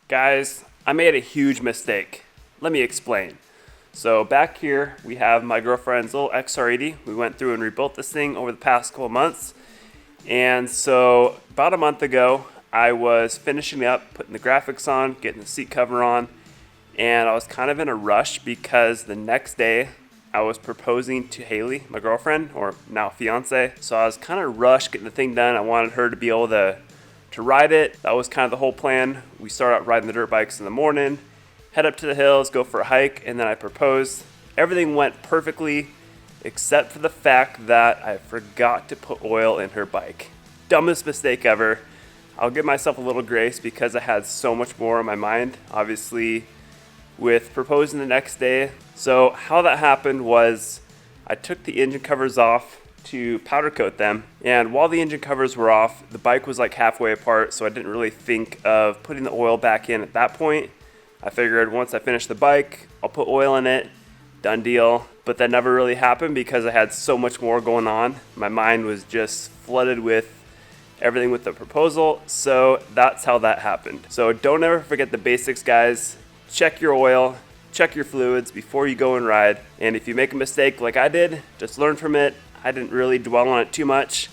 Guys, I made a huge mistake. Let me explain. So back here, we have my girlfriend's little XR80. We went through and rebuilt this thing over the past couple months. And so about a month ago, I was finishing up, putting the graphics on, getting the seat cover on, and I was kind of in a rush because the next day I was proposing to Haley, my girlfriend, or now fiance. So I was kind of rushed getting the thing done. I wanted her to be able to ride it. That was kind of the whole plan. We start out riding the dirt bikes in the morning, head up to the hills, go for a hike, and then I proposed. Everything went perfectly except for the fact that I forgot to put oil in her bike. Dumbest mistake ever. I'll give myself a little grace because I had so much more on my mind, obviously, with proposing the next day. So how that happened was I took the engine covers off to powder coat them, and while the engine covers were off, the bike was like halfway apart, so I didn't really think of putting the oil back in at that point. I figured once I finish the bike, I'll put oil in it, done deal. But that never really happened because I had so much more going on. My mind was just flooded with everything with the proposal, so that's how that happened. So don't ever forget the basics, guys. Check your oil, check your fluids before you go and ride. And if you make a mistake like I did, just learn from it. I didn't really dwell on it too much.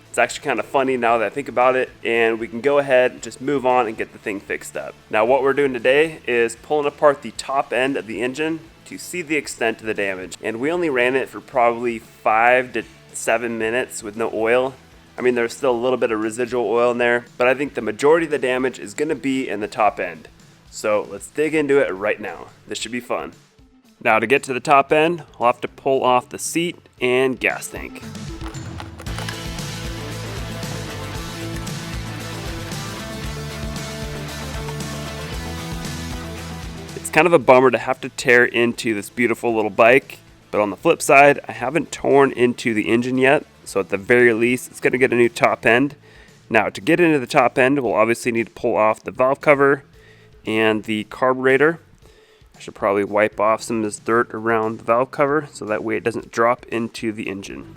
It's actually kind of funny now that I think about it, and we can go ahead and just move on and get the thing fixed up. Now what we're doing today is pulling apart the top end of the engine to see the extent of the damage. And we only ran it for probably 5 to 7 minutes with no oil. I mean, there's still a little bit of residual oil in there, but I think the majority of the damage is gonna be in the top end. So let's dig into it right now. This should be fun. Now to get to the top end, I'll have to pull off the seat and gas tank. It's kind of a bummer to have to tear into this beautiful little bike, but on the flip side, I haven't torn into the engine yet, so at the very least, it's gonna get a new top end. Now to get into the top end, we'll obviously need to pull off the valve cover and the carburetor. I should probably wipe off some of this dirt around the valve cover so that way it doesn't drop into the engine.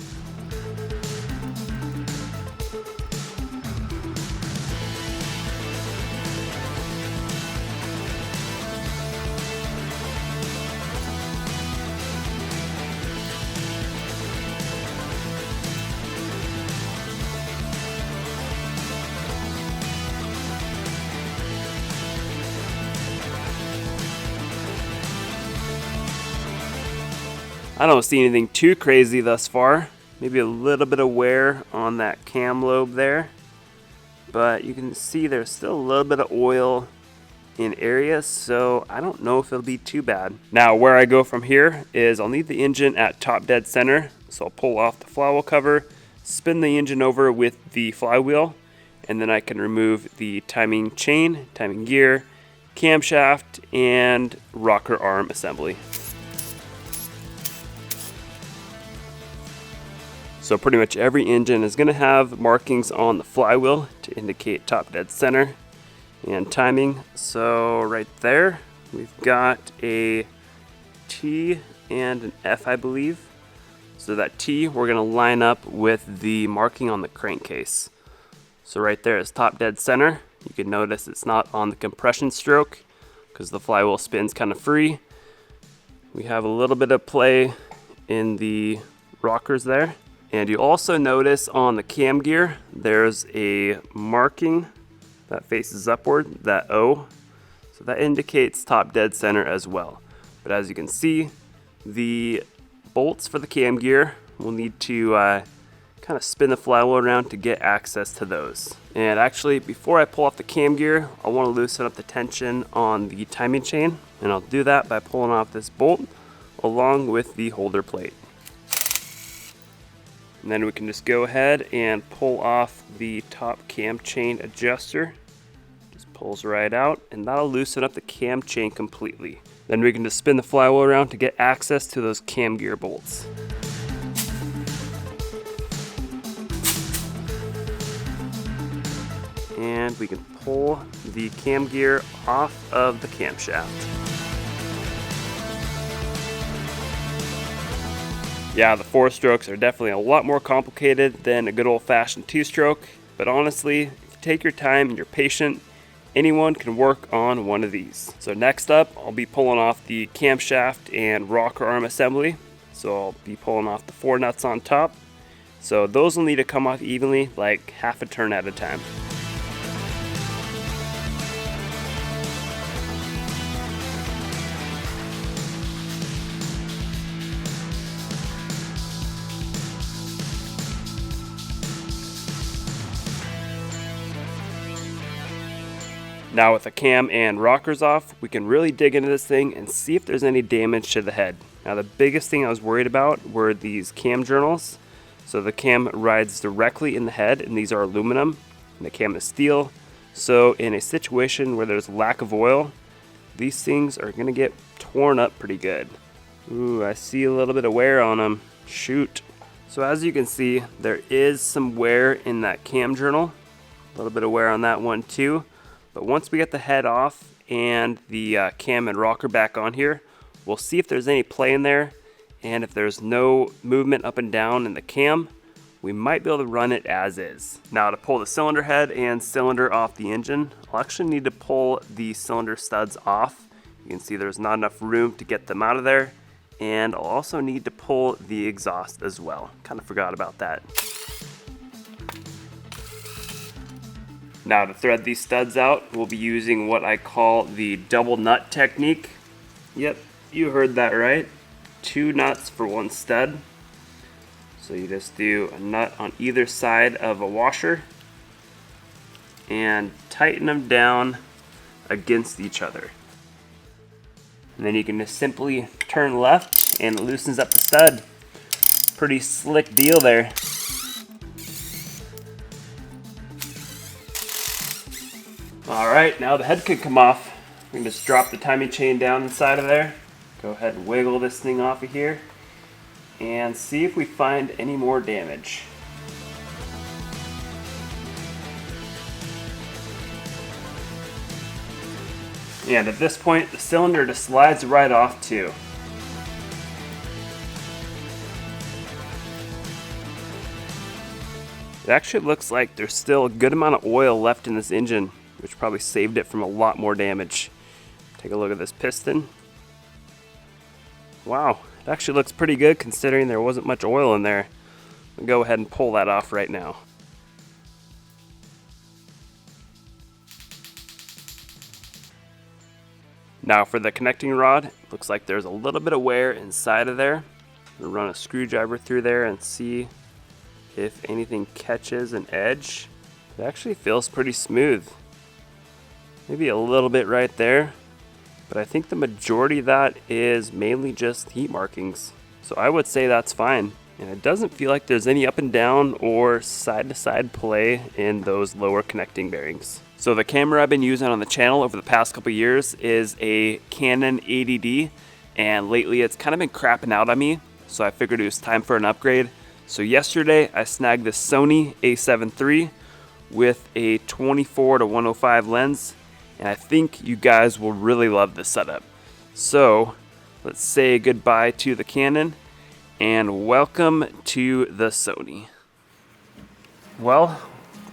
I don't see anything too crazy thus far. Maybe a little bit of wear on that cam lobe there. But you can see there's still a little bit of oil in areas, so I don't know if it'll be too bad. Now where I go from here is I'll need the engine at top dead center. So I'll pull off the flywheel cover, spin the engine over with the flywheel, and then I can remove the timing chain, timing gear, camshaft, and rocker arm assembly. So pretty much every engine is going to have markings on the flywheel to indicate top dead center and timing. So right there, we've got a T and an F, I believe. So that T, we're going to line up with the marking on the crankcase. So right there is top dead center. You can notice it's not on the compression stroke because the flywheel spins kind of free. We have a little bit of play in the rockers there. And you also notice on the cam gear, there's a marking that faces upward, that O. So that indicates top dead center as well. But as you can see, the bolts for the cam gear, we'll need to kind of spin the flywheel around to get access to those. And actually, before I pull off the cam gear, I want to loosen up the tension on the timing chain. And I'll do that by pulling off this bolt along with the holder plate. And then we can just go ahead and pull off the top cam chain adjuster. Just pulls right out, and that'll loosen up the cam chain completely. Then we can just spin the flywheel around to get access to those cam gear bolts. And we can pull the cam gear off of the camshaft. Yeah, the 4-strokes are definitely a lot more complicated than a good old-fashioned 2-stroke, but honestly, if you take your time and you're patient anyone can work on one of these. So next up, I'll be pulling off the camshaft and rocker arm assembly. So I'll be pulling off the 4 nuts on top. So those will need to come off evenly, like half a turn at a time. Now with the cam and rockers off, we can really dig into this thing and see if there's any damage to the head. Now the biggest thing I was worried about were these cam journals. So the cam rides directly in the head, and these are aluminum, and the cam is steel. So in a situation where there's lack of oil, these things are gonna get torn up pretty good. Ooh, I see a little bit of wear on them. Shoot. So as you can see, there is some wear in that cam journal. A little bit of wear on that one too. But once we get the head off and the cam and rocker back on here, we'll see if there's any play in there. And if there's no movement up and down in the cam, we might be able to run it as is. Now to pull the cylinder head and cylinder off the engine, I'll actually need to pull the cylinder studs off. You can see there's not enough room to get them out of there. And I'll also need to pull the exhaust as well. Kind of forgot about that. Now to thread these studs out, we'll be using what I call the double nut technique. Yep, you heard that right. 2 nuts for 1 stud. So you just do a nut on either side of a washer and tighten them down against each other. And then you can just simply turn left and it loosens up the stud. Pretty slick deal there. Alright, now the head can come off. We can just drop the timing chain down inside of there. Go ahead and wiggle this thing off of here and see if we find any more damage. And at this point, the cylinder just slides right off too. It actually looks like there's still a good amount of oil left in this engine, which probably saved it from a lot more damage. Take a look at this piston. Wow, it actually looks pretty good considering there wasn't much oil in there. I'll go ahead and pull that off right now. Now for the connecting rod, looks like there's a little bit of wear inside of there. We'll run a screwdriver through there and see if anything catches an edge. It actually feels pretty smooth. Maybe a little bit right there, but I think the majority of that is mainly just heat markings. So I would say that's fine. And it doesn't feel like there's any up and down or side to side play in those lower connecting bearings. So the camera I've been using on the channel over the past couple years is a Canon 80D, and lately it's kind of been crapping out on me, so I figured it was time for an upgrade. So yesterday I snagged this Sony a7 III with a 24-105 lens, and I think you guys will really love this setup. So let's say goodbye to the Canon and welcome to the Sony. Well,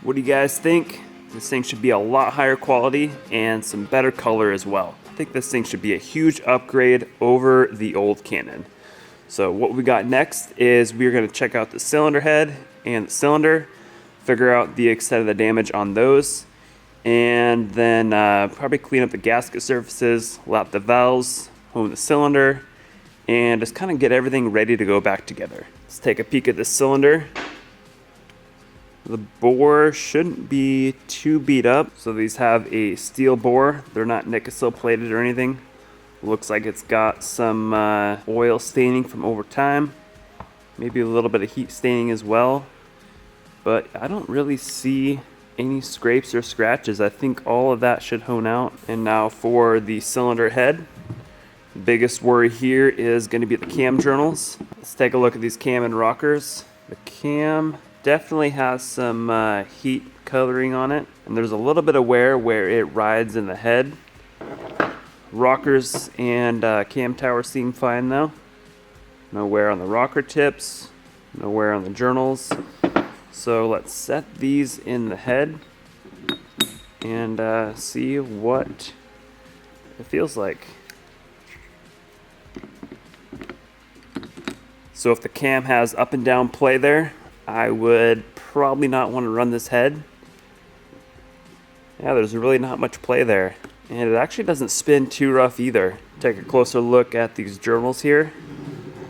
what do you guys think? This thing should be a lot higher quality and some better color as well. I think this thing should be a huge upgrade over the old Canon. So what we got next is we're going to check out the cylinder head and the cylinder, figure out the extent of the damage on those, and then probably clean up the gasket surfaces, lap the valves, hone the cylinder, and just kind of get everything ready to go back together. Let's take a peek at this cylinder. The bore shouldn't be too beat up. So these have a steel bore. They're not nickel plated or anything. Looks like it's got some oil staining from over time. Maybe a little bit of heat staining as well. But I don't really see any scrapes or scratches. I think all of that should hone out. And now for the cylinder head. The biggest worry here is going to be the cam journals. Let's take a look at these cam and rockers. The cam definitely has some heat coloring on it, and there's a little bit of wear where it rides in the head. Rockers and cam tower seem fine though. No wear on the rocker tips, no wear on the journals. So let's set these in the head. and see what it feels like. So if the cam has up and down play there, I would probably not want to run this head. Yeah, there's really not much play there. And it actually doesn't spin too rough either. Take a closer look at these journals here.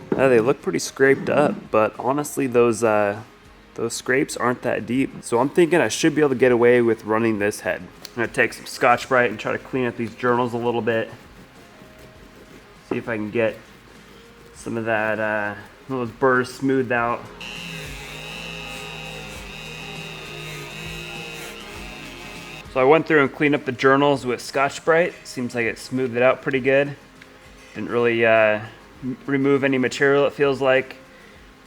They look pretty scraped up, but honestly those scrapes aren't that deep. So I'm thinking I should be able to get away with running this head. I'm gonna take some Scotch-Brite and try to clean up these journals a little bit. See if I can get some of that, those burrs smoothed out. So I went through and cleaned up the journals with Scotch-Brite. Seems like it smoothed it out pretty good. Didn't really remove any material, it feels like.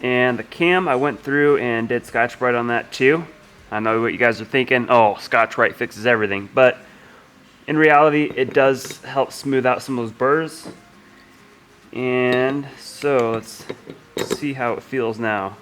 And the cam, I went through and did Scotch-Brite on that too. I know what you guys are thinking, oh, Scotch-Brite fixes everything. But in reality, it does help smooth out some of those burrs. And so let's see how it feels now.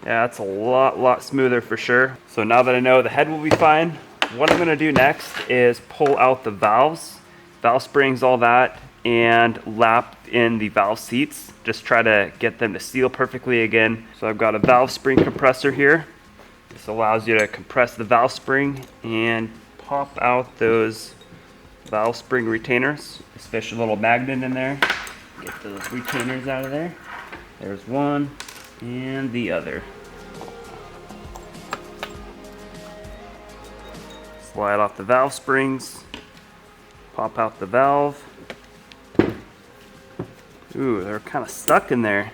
Yeah, it's a lot smoother for sure. So now that I know the head will be fine, what I'm gonna do next is pull out the valves, valve springs, all that, and lap in the valve seats. Just try to get them to seal perfectly again. So I've got a valve spring compressor here. This allows you to compress the valve spring and pop out those valve spring retainers. Just fish a little magnet in there. Get those retainers out of there. There's one and the other. Slide off the valve springs, pop out the valve. Ooh, they're kind of stuck in there.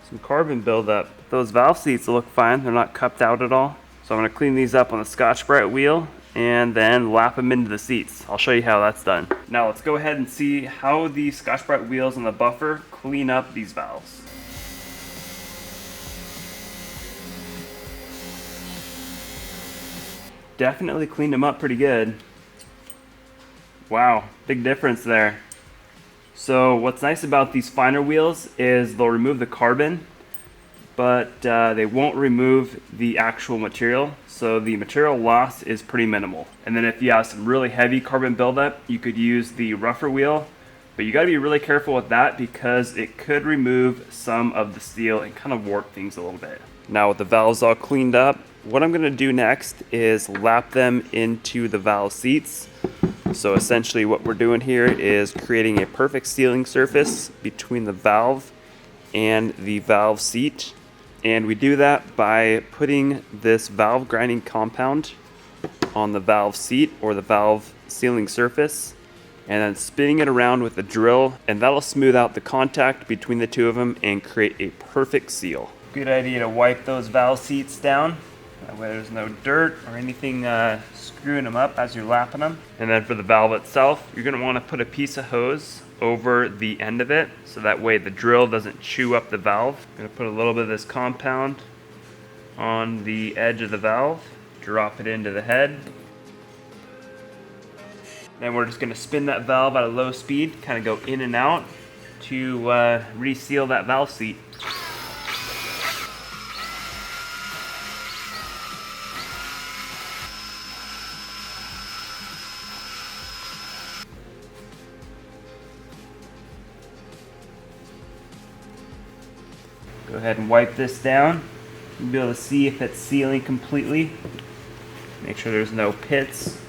Some carbon buildup. Those valve seats look fine, they're not cupped out at all. So I'm gonna clean these up on the Scotch-Brite wheel and then lap them into the seats. I'll show you how that's done. Now let's go ahead and see how the Scotch-Brite wheels on the buffer clean up these valves. Definitely cleaned them up pretty good. Wow, big difference there. So what's nice about these finer wheels is they'll remove the carbon, but they won't remove the actual material. So the material loss is pretty minimal. And then if you have some really heavy carbon buildup, you could use the rougher wheel, but you gotta be really careful with that because it could remove some of the steel and kind of warp things a little bit. Now with the valves all cleaned up, what I'm gonna do next is lap them into the valve seats. So essentially what we're doing here is creating a perfect sealing surface between the valve and the valve seat. And we do that by putting this valve grinding compound on the valve seat or the valve sealing surface and then spinning it around with a drill, and that'll smooth out the contact between the two of them and create a perfect seal. Good idea to wipe those valve seats down. That way there's no dirt or anything screwing them up as you're lapping them. And then for the valve itself, you're gonna wanna put a piece of hose over the end of it so that way the drill doesn't chew up the valve. I'm gonna put a little bit of this compound on the edge of the valve, drop it into the head. Then we're just gonna spin that valve at a low speed, kind of go in and out to reseal that valve seat. Go ahead and wipe this down. You'll be able to see if it's sealing completely. Make sure there's no pits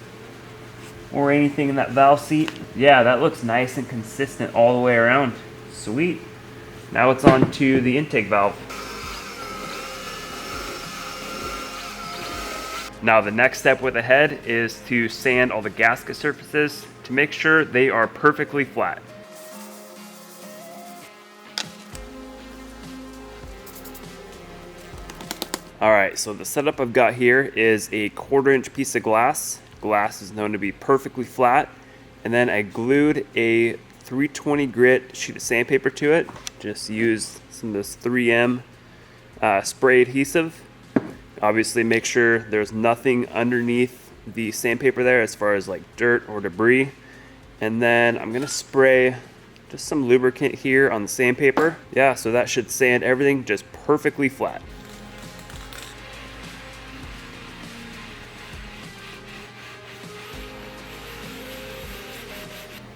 or anything in that valve seat. Yeah, that looks nice and consistent all the way around. Sweet. Now it's on to the intake valve. Now the next step with the head is to sand all the gasket surfaces to make sure they are perfectly flat. Alright, so the setup I've got here is a 1/4 inch piece of glass. Glass is known to be perfectly flat. And then I glued a 320 grit sheet of sandpaper to it. Just used some of this 3M spray adhesive. Obviously make sure there's nothing underneath the sandpaper there as far as like dirt or debris. And then I'm gonna spray just some lubricant here on the sandpaper. Yeah, so that should sand everything just perfectly flat.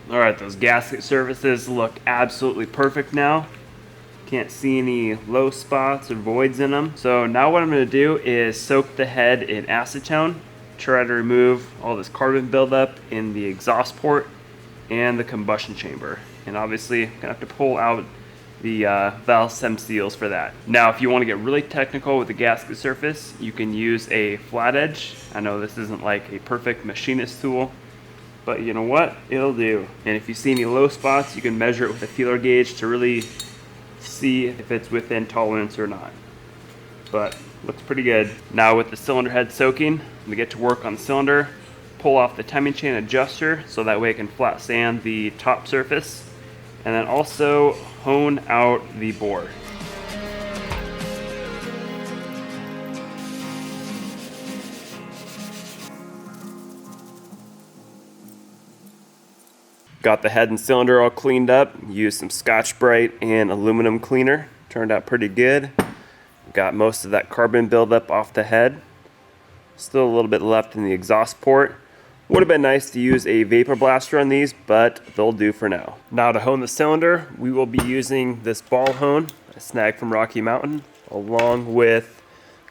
All right, those gasket surfaces look absolutely perfect now. Can't see any low spots or voids in them. So now what I'm gonna do is soak the head in acetone, try to remove all this carbon buildup in the exhaust port and the combustion chamber. And obviously, I'm gonna have to pull out the valve stem seals for that. Now, if you wanna get really technical with the gasket surface, you can use a flat edge. I know this isn't like a perfect machinist tool, but you know what? It'll do. And if you see any low spots, you can measure it with a feeler gauge to really see if it's within tolerance or not. But looks pretty good. Now with the cylinder head soaking, I'm gonna get to work on the cylinder, pull off the timing chain adjuster so that way I can flat sand the top surface, and then also hone out the bore. Got the head and cylinder all cleaned up, used some Scotch-Brite and aluminum cleaner. Turned out pretty good. Got most of that carbon buildup off the head. Still a little bit left in the exhaust port. Would have been nice to use a vapor blaster on these, but they'll do for now. Now to hone the cylinder, we will be using this ball hone I snagged from Rocky Mountain, along with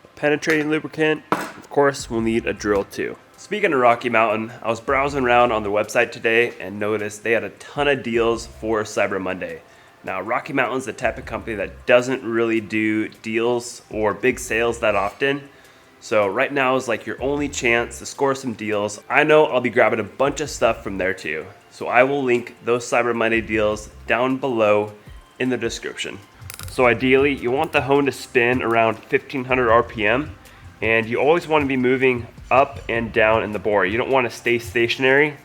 a penetrating lubricant. Of course, we'll need a drill too. Speaking of Rocky Mountain, I was browsing around on their website today and noticed they had a ton of deals for Cyber Monday. Now, Rocky Mountain's the type of company that doesn't really do deals or big sales that often. So right now is like your only chance to score some deals. I know I'll be grabbing a bunch of stuff from there too. So I will link those Cyber Monday deals down below in the description. So ideally, you want the hone to spin around 1500 RPM, and you always want to be moving up and down in the bore. You don't want to stay stationary.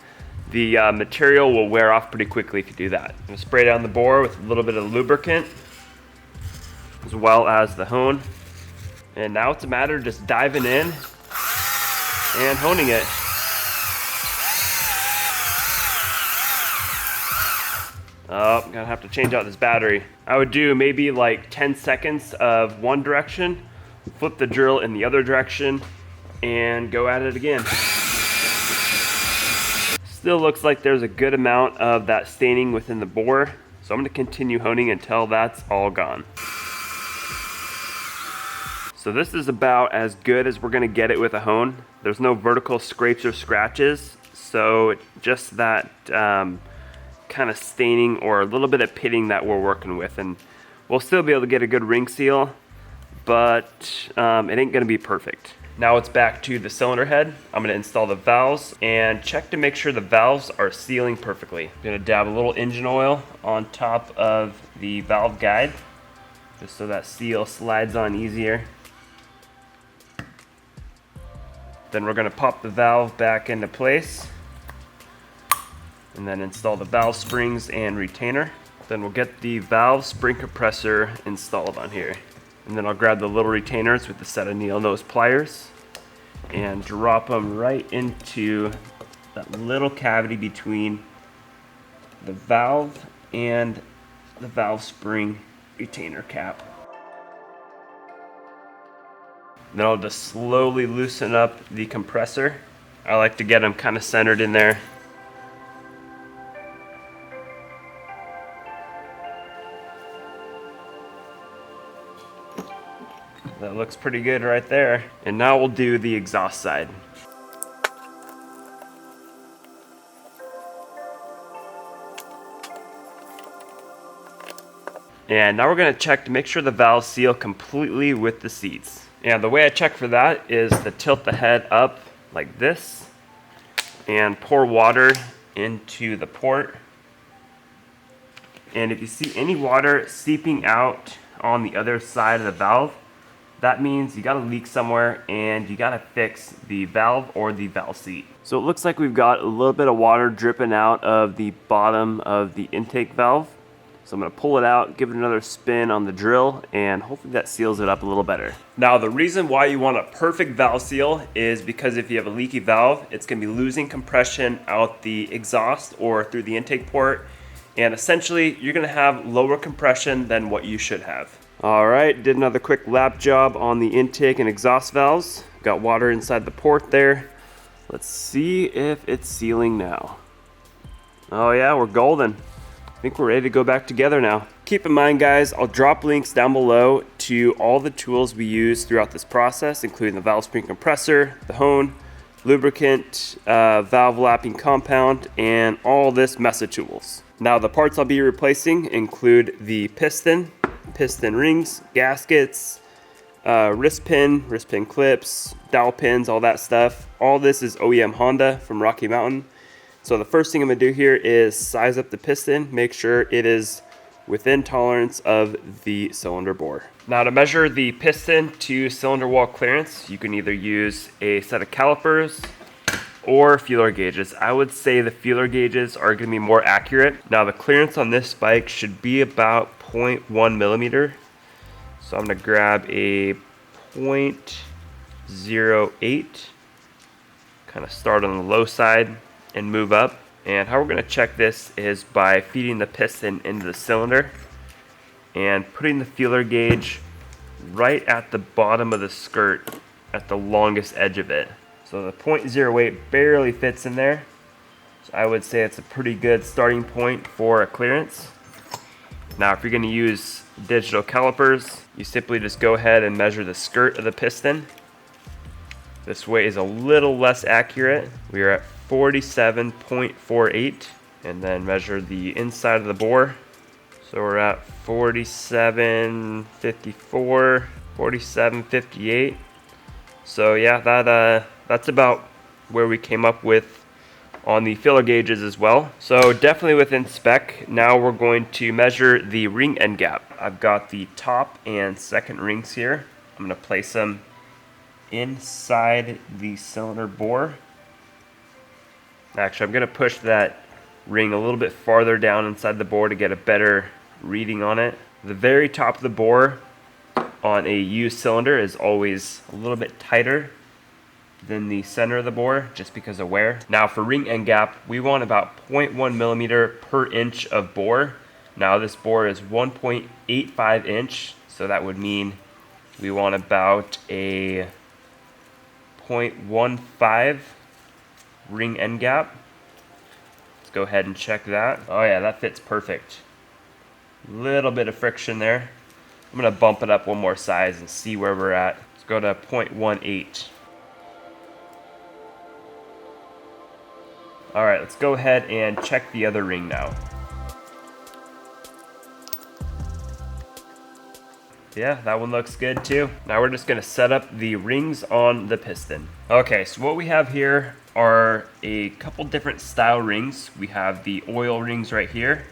The material will wear off pretty quickly if you do that. I'm gonna spray down the bore with a little bit of lubricant, as well as the hone. And now it's a matter of just diving in and honing it. Oh, I'm gonna have to change out this battery. I would do maybe like 10 seconds of one direction, flip the drill in the other direction, and go at it again. Still looks like there's a good amount of that staining within the bore, so I'm gonna continue honing until that's all gone. So this is about as good as we're gonna get it with a hone. There's no vertical scrapes or scratches, so just that kind of staining or a little bit of pitting that we're working with, and we'll still be able to get a good ring seal, but it ain't gonna be perfect. Now it's back to the cylinder head. I'm gonna install the valves and check to make sure the valves are sealing perfectly. I'm gonna dab a little engine oil on top of the valve guide, just so that seal slides on easier. Then we're gonna pop the valve back into place and then install the valve springs and retainer. Then we'll get the valve spring compressor installed on here. And then I'll grab the little retainers with the set of needle nose pliers and drop them right into that little cavity between the valve and the valve spring retainer cap. Then I'll just slowly loosen up the compressor. I like to get them kind of centered in there. That looks pretty good right there. And now we'll do the exhaust side. And now we're gonna check to make sure the valves seal completely with the seats. And the way I check for that is to tilt the head up like this and pour water into the port. And if you see any water seeping out on the other side of the valve, that means you got a leak somewhere and you got to fix the valve or the valve seat. So it looks like we've got a little bit of water dripping out of the bottom of the intake valve. So I'm going to pull it out, give it another spin on the drill, and hopefully that seals it up a little better. Now the reason why you want a perfect valve seal is because if you have a leaky valve, it's going to be losing compression out the exhaust or through the intake port, and essentially you're going to have lower compression than what you should have. Alright, did another quick lap job on the intake and exhaust valves. Got water inside the port there. Let's see if it's sealing now. Oh yeah, we're golden. I think we're ready to go back together now. Keep in mind, guys, I'll drop links down below to all the tools we use throughout this process, including the valve spring compressor, the hone, lubricant, valve lapping compound, and all this mess of tools. Now, the parts I'll be replacing include the piston rings, gaskets, wrist pin clips, dowel pins, all that stuff. All this is OEM Honda from Rocky Mountain. So the first thing I'm gonna do here is size up the piston, make sure it is within tolerance of the cylinder bore. Now, to measure the piston to cylinder wall clearance, you can either use a set of calipers or feeler gauges. I would say the feeler gauges are gonna be more accurate. Now, the clearance on this bike should be about 0.1 millimeter. So I'm gonna grab a 0.08, kind of start on the low side and move up. And how we're going to check this is by feeding the piston into the cylinder and putting the feeler gauge right at the bottom of the skirt at the longest edge of it. So the 0.08 barely fits in there. So I would say it's a pretty good starting point for a clearance. Now, if you're going to use digital calipers, you simply just go ahead and measure the skirt of the piston. This way is a little less accurate. We are at 47.48, and then measure the inside of the bore. So we're at 47.54, 47.58. So yeah, that's about where we came up with on the feeler gauges as well. So definitely within spec. Now we're going to measure the ring end gap. I've got the top and second rings here. I'm going to place them inside the cylinder bore. Actually, I'm going to push that ring a little bit farther down inside the bore to get a better reading on it. The very top of the bore on a used cylinder is always a little bit tighter than the center of the bore, just because of wear. Now, for ring end gap, we want about 0.1 millimeter per inch of bore. Now, this bore is 1.85 inch, so that would mean we want about a 0.15 ring end gap. Let's go ahead and check that. Oh yeah, that fits perfect. Little bit of friction there. I'm gonna bump it up one more size and see where we're at. Let's go to 0.18. All right, let's go ahead and check the other ring now. Yeah, that one looks good too. Now we're just gonna set up the rings on the piston. Okay, so what we have here are a couple different style rings. We have the oil rings right here,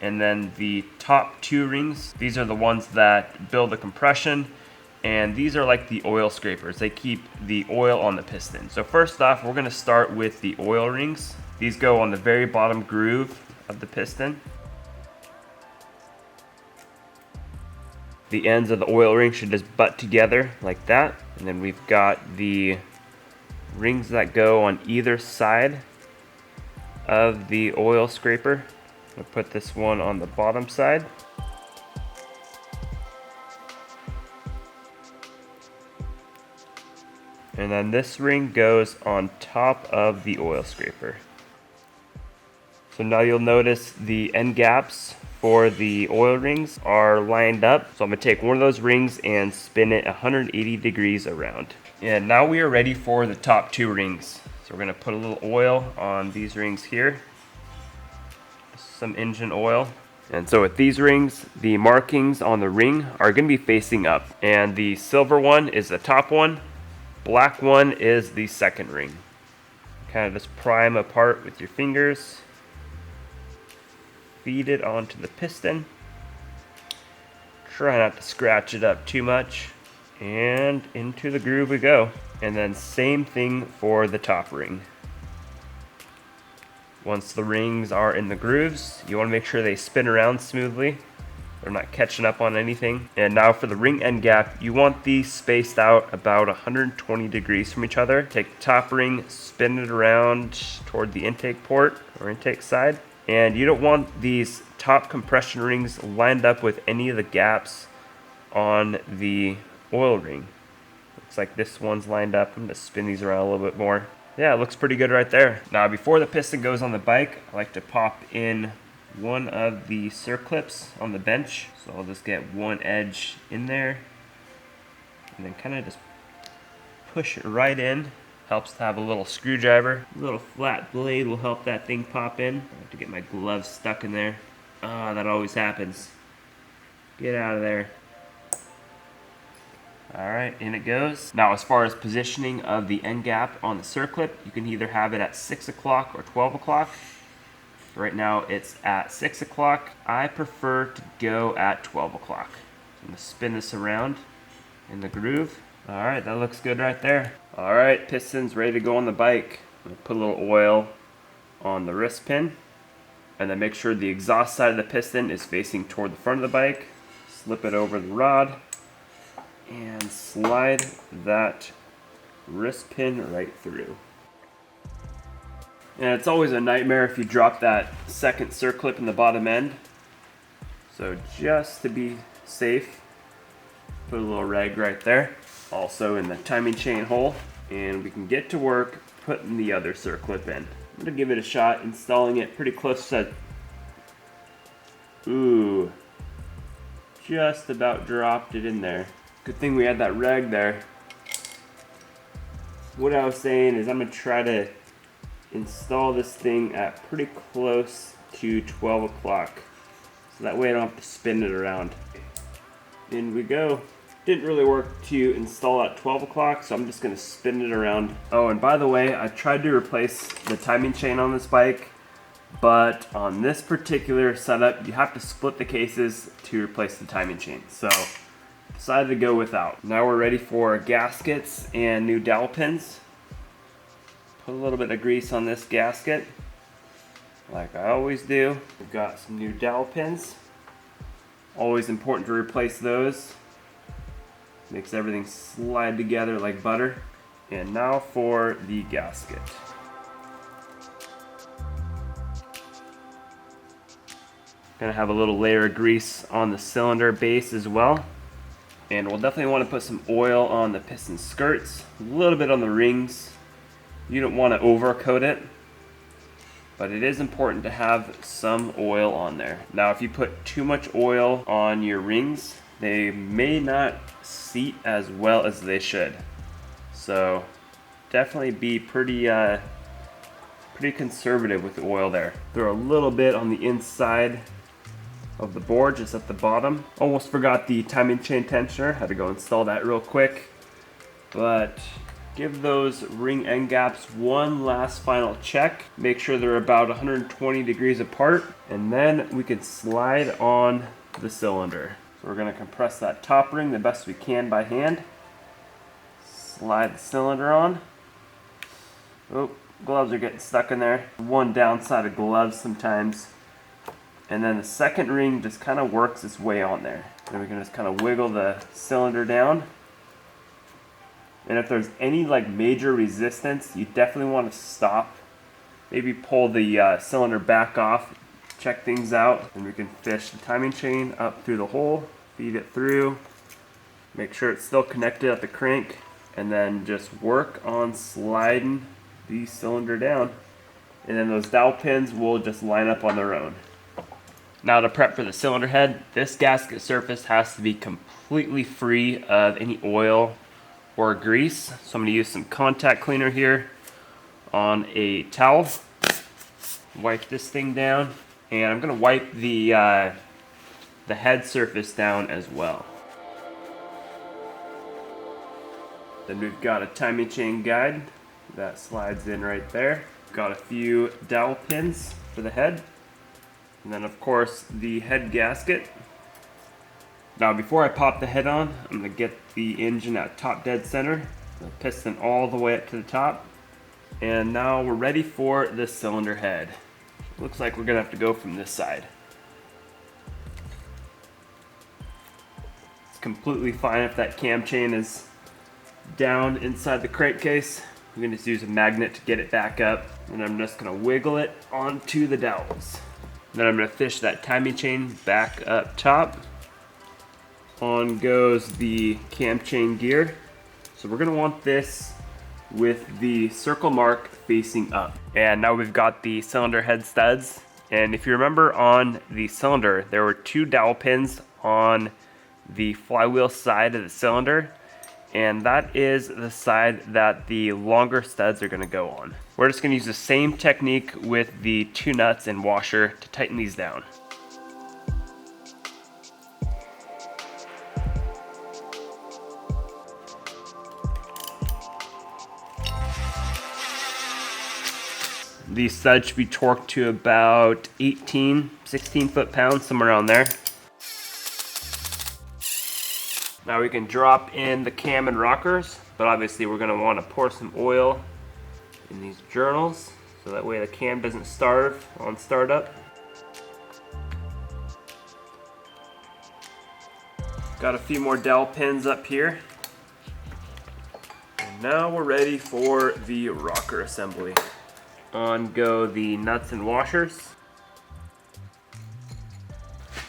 and then the top two rings. These are the ones that build the compression, and these are like the oil scrapers. They keep the oil on the piston. So first off, we're gonna start with the oil rings. These go on the very bottom groove of the piston. The ends of the oil ring should just butt together like that. And then we've got the rings that go on either side of the oil scraper. I'll put this one on the bottom side. And then this ring goes on top of the oil scraper. So now you'll notice the end gaps for the oil rings are lined up. So I'm gonna take one of those rings and spin it 180 degrees around. And now we are ready for the top two rings. So we're gonna put a little oil on these rings here. Some engine oil. And so with these rings, the markings on the ring are gonna be facing up. And the silver one is the top one. Black one is the second ring. Kind of just pry them apart with your fingers. Feed it onto the piston. Try not to scratch it up too much. And into the groove we go. And then same thing for the top ring. Once the rings are in the grooves, you want to make sure they spin around smoothly. They're not catching up on anything. And now for the ring end gap, you want these spaced out about 120 degrees from each other. Take the top ring, spin it around toward the intake port or intake side. And you don't want these top compression rings lined up with any of the gaps on the oil ring. Looks like this one's lined up. I'm gonna spin these around a little bit more. Yeah, it looks pretty good right there. Now before the piston goes on the bike, I like to pop in one of the circlips on the bench. So I'll just get one edge in there and then kind of just push it right in. Helps to have a little screwdriver. A little flat blade will help that thing pop in. I have to get my gloves stuck in there. Ah, that always happens. Get out of there. Alright, in it goes. Now as far as positioning of the end gap on the circlip, you can either have it at 6 o'clock or 12 o'clock. Right now it's at 6 o'clock. I prefer to go at 12 o'clock. I'm going to spin this around in the groove. Alright, that looks good right there. Alright, piston's ready to go on the bike. I'm going to put a little oil on the wrist pin. And then make sure the exhaust side of the piston is facing toward the front of the bike. Slip it over the rod and slide that wrist pin right through. And it's always a nightmare if you drop that second circlip in the bottom end. So just to be safe, put a little rag right there. Also in the timing chain hole. And we can get to work putting the other circlip in. I'm gonna give it a shot, installing it pretty close to, ooh, just about dropped it in there. Good thing we had that rag there. What I was saying is I'm gonna try to install this thing at pretty close to 12 o'clock. So that way I don't have to spin it around. In we go. Didn't really work to install at 12 o'clock, so I'm just gonna spin it around. Oh, and by the way, I tried to replace the timing chain on this bike, but on this particular setup, you have to split the cases to replace the timing chain. So decided to go without. Now we're ready for gaskets and new dowel pins. Put a little bit of grease on this gasket, like I always do. We've got some new dowel pins. Always important to replace those. Makes everything slide together like butter. And now for the gasket. Gonna have a little layer of grease on the cylinder base as well. And we'll definitely want to put some oil on the piston skirts, a little bit on the rings. You don't want to overcoat it, but it is important to have some oil on there. Now if you put too much oil on your rings, they may not seat as well as they should. So definitely be pretty conservative with the oil there. Throw a little bit on the inside of the board, just at the bottom. Almost forgot the timing chain tensioner. Had to go install that real quick. But give those ring end gaps one last final check. Make sure they're about 120 degrees apart, and then we can slide on the cylinder. So we're gonna compress that top ring the best we can by hand. Slide the cylinder on. Oh, gloves are getting stuck in there. One downside of gloves sometimes. And then the second ring just kind of works its way on there. And we can just kind of wiggle the cylinder down. And if there's any like major resistance, you definitely want to stop. Maybe pull the cylinder back off, check things out, and we can fish the timing chain up through the hole, feed it through, make sure it's still connected at the crank, and then just work on sliding the cylinder down. And then those dowel pins will just line up on their own. Now to prep for the cylinder head, this gasket surface has to be completely free of any oil or grease. So I'm going to use some contact cleaner here on a towel. Wipe this thing down, and I'm going to wipe the head surface down as well. Then we've got a timing chain guide that slides in right there. Got a few dowel pins for the head. And then of course the head gasket. Now before I pop the head on, I'm going to get the engine at top dead center, the piston all the way up to the top. And now we're ready for the cylinder head. Looks like we're going to have to go from this side. It's completely fine if that cam chain is down inside the crankcase. I'm going to just use a magnet to get it back up, and I'm just going to wiggle it onto the dowels. Then I'm going to fish that timing chain back up top. On goes the cam chain gear. So we're going to want this with the circle mark facing up. And now we've got the cylinder head studs. And if you remember on the cylinder, there were 2 dowel pins on the flywheel side of the cylinder. And that is the side that the longer studs are gonna go on. We're just gonna use the same technique with the 2 nuts and washer to tighten these down. These studs should be torqued to about 18, 16 foot-pounds, somewhere around there. Now we can drop in the cam and rockers, but obviously we're gonna wanna pour some oil in these journals, so that way the cam doesn't starve on startup. Got a few more dowel pins up here. And now we're ready for the rocker assembly. On go the nuts and washers.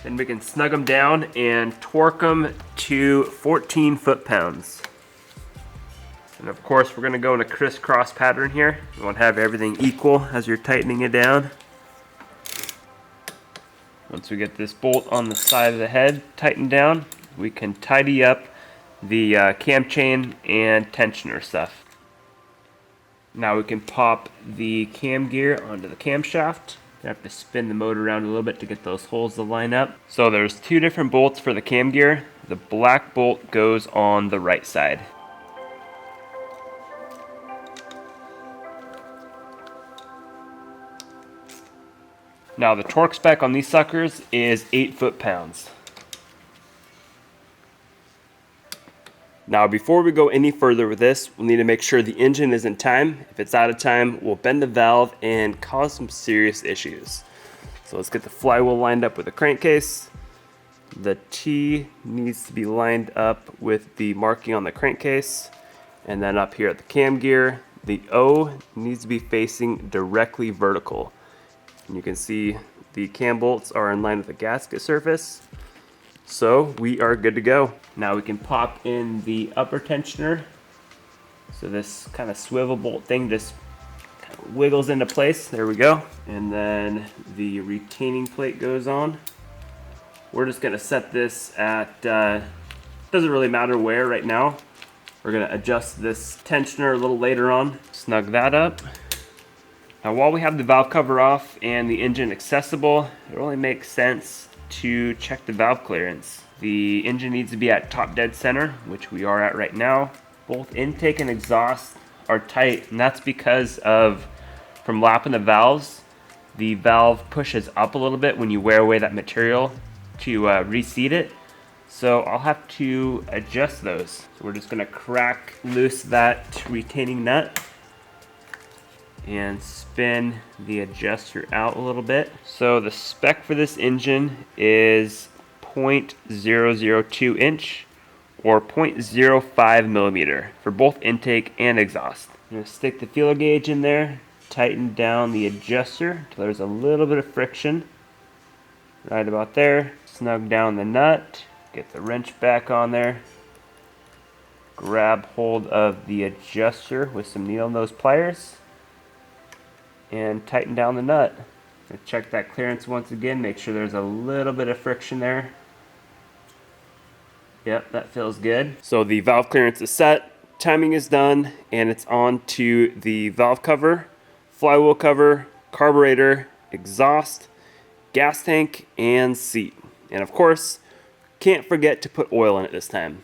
Then we can snug them down and torque them to 14 foot-pounds. And of course, we're gonna go in a crisscross pattern here. You wanna have everything equal as you're tightening it down. Once we get this bolt on the side of the head tightened down, we can tidy up the cam chain and tensioner stuff. Now we can pop the cam gear onto the camshaft. You have to spin the motor around a little bit to get those holes to line up. So there's 2 different bolts for the cam gear. The black bolt goes on the right side. Now the torque spec on these suckers is 8 foot-pounds. Now before we go any further with this, we'll need to make sure the engine is in time. If it's out of time, we'll bend the valve and cause some serious issues. So let's get the flywheel lined up with the crankcase. The T needs to be lined up with the marking on the crankcase. And then up here at the cam gear, the O needs to be facing directly vertical. And you can see the cam bolts are in line with the gasket surface. So we are good to go. Now we can pop in the upper tensioner. So this kind of swivel bolt thing just kind of wiggles into place. There we go. And then the retaining plate goes on. We're just gonna set this at, doesn't really matter where right now. We're gonna adjust this tensioner a little later on. Snug that up. Now while we have the valve cover off and the engine accessible, it only makes sense to check the valve clearance. The engine needs to be at top dead center, which we are at right now. Both intake and exhaust are tight, and that's because of, from lapping the valves, the valve pushes up a little bit when you wear away that material to reseat it. So I'll have to adjust those. So we're just gonna crack loose that retaining nut and spin the adjuster out a little bit. So the spec for this engine is 0.002 inch or 0.05 millimeter for both intake and exhaust. I'm gonna stick the feeler gauge in there, tighten down the adjuster until there's a little bit of friction. Right about there. Snug down the nut, get the wrench back on there. Grab hold of the adjuster with some needle nose pliers and tighten down the nut. And check that clearance once again, make sure there's a little bit of friction there. Yep, that feels good. So the valve clearance is set, timing is done, and it's on to the valve cover, flywheel cover, carburetor, exhaust, gas tank, and seat. And of course, can't forget to put oil in it this time.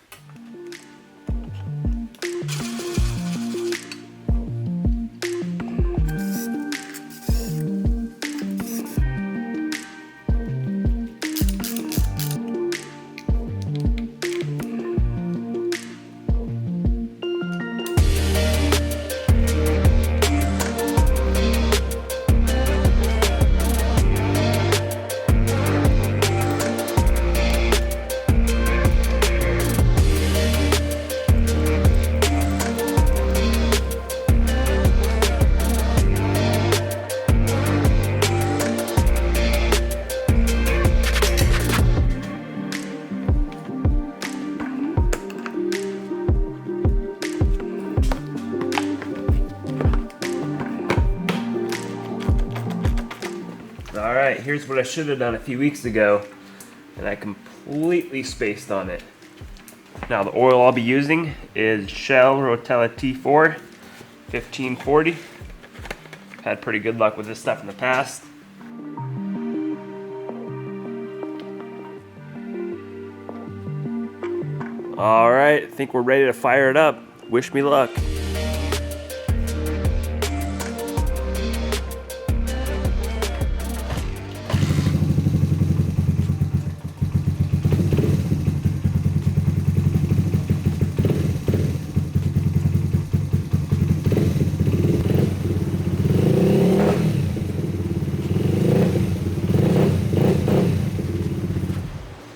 All right, here's what I should have done a few weeks ago, and I completely spaced on it. Now the oil I'll be using is Shell Rotella T4 1540. Had pretty good luck with this stuff in the past. All right, I think we're ready to fire it up. Wish me luck.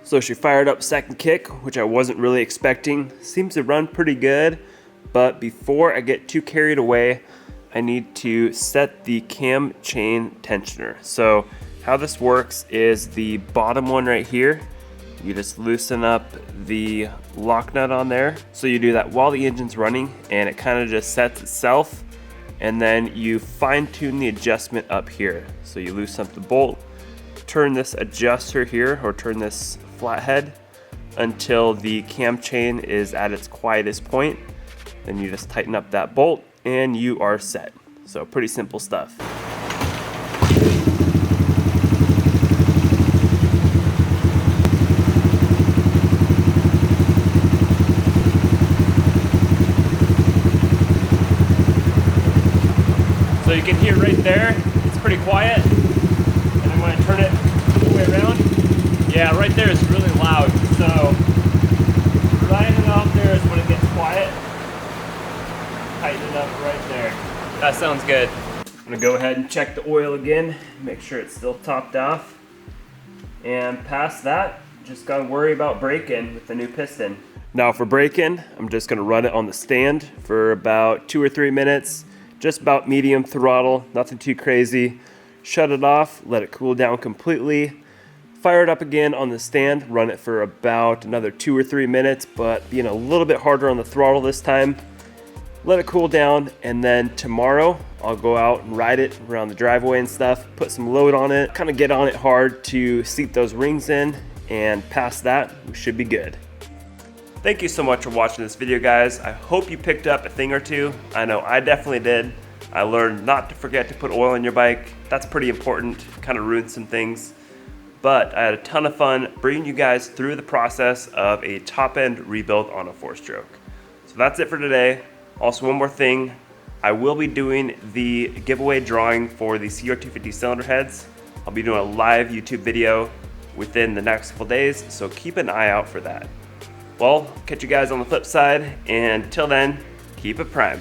So she fired up second kick, which I wasn't really expecting. Seems to run pretty good, but before I get too carried away, I need to set the cam chain tensioner. So how this works is the bottom one right here, you just loosen up the lock nut on there. So you do that while the engine's running, and it kind of just sets itself, and then you fine tune the adjustment up here. So you loosen up the bolt, turn this adjuster here, or turn this flathead until the cam chain is at its quietest point. Then you just tighten up that bolt and you are set. So pretty simple stuff. So you can hear right there, it's pretty quiet. And I'm going to turn it all the way around. Yeah, right there is really loud. So right about there is when it gets quiet. Tighten it up right there. That sounds good. I'm gonna go ahead and check the oil again, make sure it's still topped off. And past that, just gotta worry about braking with the new piston. Now for braking, I'm just gonna run it on the stand for about 2 or 3 minutes, just about medium throttle, nothing too crazy. Shut it off, let it cool down completely. Fire it up again on the stand, run it for about another 2 or 3 minutes, but being a little bit harder on the throttle this time. Let it cool down, and then tomorrow I'll go out and ride it around the driveway and stuff, put some load on it, kind of get on it hard to seat those rings in, and past that, we should be good. Thank you so much for watching this video, guys. I hope you picked up a thing or two. I know I definitely did. I learned not to forget to put oil in your bike. That's pretty important, kind of ruins some things. But I had a ton of fun bringing you guys through the process of a top-end rebuild on a 4-stroke. So that's it for today. Also, one more thing, I will be doing the giveaway drawing for the CR250 cylinder heads. I'll be doing a live YouTube video within the next couple days, so keep an eye out for that. Well, catch you guys on the flip side, and till then, keep it prime.